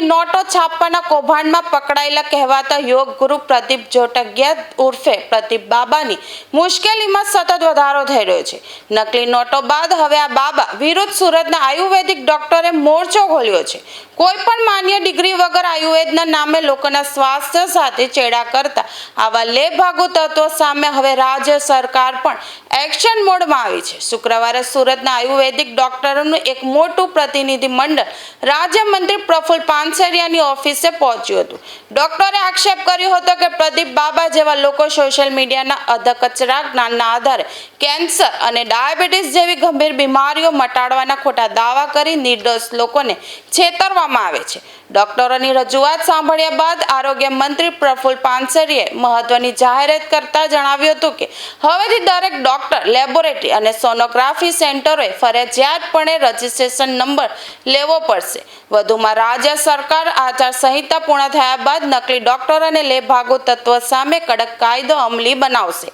નોટો છાપવાના કૌભાંડમાં પકડાયેલા કહેવાતા યોગ ગુરુ પ્રદીપ જોટગિયા ઉર્ફે પ્રદીપ બાબાની મુશ્કેલીમાં સતત વધારો થઈ રહ્યો છે। નકલી નોટો બાદ હવે આ બાબા વિરુદ્ધ સુરતના આયુર્વેદિક ડોક્ટરે મોરચો ખોલ્યો છે। કોઈ પણ માન્ય ડિગ્રી વગર આયુર્વેદના નામે લોકોના સ્વાસ્થ્ય સાથે ચેડા કરતા આવા લેભાગુ તત્વો સામે હવે રાજ્ય સરકાર પણ એક્શન મોડમાં આવી છે। શુક્રવારે સુરતના આયુર્વેદિક ડોક્ટરોનું એક મોટું પ્રતિનિધિ મંડળ રાજ્યમંત્રી પ્રફુલ પાનસેરિયાની ઓફિસે પહોંચ્યું હતું। ડોક્ટરે આક્ષેપ કર્યો હતો કે પ્રદીપ બાબા જેવા લોકો સોશિયલ મીડિયાના અધકચરા જ્ઞાનના આધારે કેન્સર અને ડાયાબિટીસ જેવી ગંભીર બીમારીઓ મટાડવાના ખોટા દાવા કરી નિર્દોષ લોકોને છેતરવામાં આવે છે। ડોક્ટરોની રજૂઆત સાંભળ્યા બાદ આરોગ્ય મંત્રી પ્રફુલ પાનસેરિયાએ મહત્વની જાહેરાત કરતા જણાવ્યું હતું કે હવેથી દરેક ડોક્ટર, લેબોરેટરી અને સોનોગ્રાફી સેન્ટરોએ ફરજિયાતપણે રજિસ્ટ્રેશન નંબર લેવો પડશે। વધુમાં રાજ્ય સરકાર આચાર સંહિતા પૂર્ણ થયા બાદ નકલી ડોક્ટરો અને લેભાગુ તત્વો સામે કડક કાયદો અમલી બનાવશે।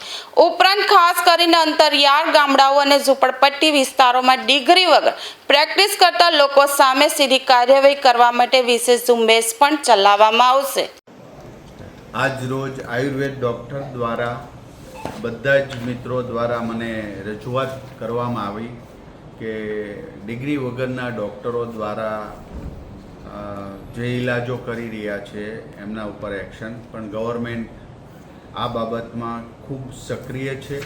ઉપરાંત ખાસ કરીને અંતરિયાળ ગામડાઓ અને ઝૂંપડપટ્ટી વિસ્તારોમાં ડિગ્રી વગર પ્રેક્ટિસ કરતા લોકો સામે સીધી કાર્યવાહી કરવા માટે વિશેષ ઝુંબેશ પણ ચલાવવામાં આવશે। આજ રોજ આયુર્વેદ ડૉક્ટર દ્વારા બધા જ મિત્રો દ્વારા મને રજૂઆત કરવામાં આવી કે ડિગ્રી વગરના ડૉક્ટરો દ્વારા જે ઇલાજો કરી રહ્યા છે એમના ઉપર એક્શન, પણ ગવર્મેન્ટ આ બાબતમાં ખૂબ સક્રિય છે।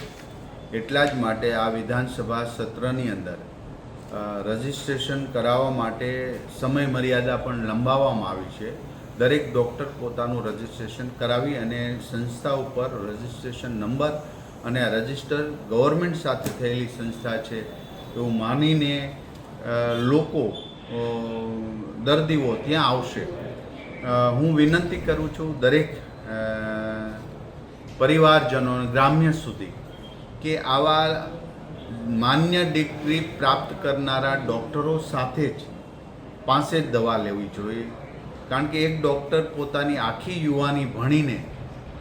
એટલા જ માટે આ વિધાનસભા સત્રની અંદર રજિસ્ટ્રેશન કરાવવા માટે સમય મર્યાદા પણ લંબાવવામાં આવી છે। દરેક ડૉક્ટર પોતાનું રજિસ્ટ્રેશન કરાવી અને સંસ્થા ઉપર રજિસ્ટ્રેશન નંબર અને આ રજિસ્ટર ગવર્મેન્ટ સાથે થયેલી સંસ્થા છે એવું માનીને લોકો દર્દીઓ ત્યાં આવશે। હું વિનંતી કરું છું દરેક પરિવારજનો ગ્રામ્ય સુધી કે આવા માન્ય ડિગ્રી પ્રાપ્ત કરનારા ડૉક્ટરો સાથે જ પાસે જ દવા લેવી જોઈએ, કારણ કે એક ડૉક્ટર પોતાની આખી યુવાની ભણીને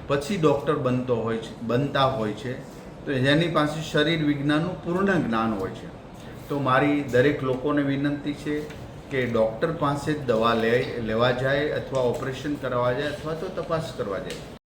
પછી ડૉક્ટર બનતા હોય છે, તો જેની પાસે શરીર વિજ્ઞાનનું પૂર્ણ જ્ઞાન હોય છે। તો મારી દરેક લોકોને વિનંતી છે કે ડૉક્ટર પાસે જ દવા લેવા જાય અથવા ઓપરેશન કરવા જાય અથવા તો તપાસ કરવા જાય।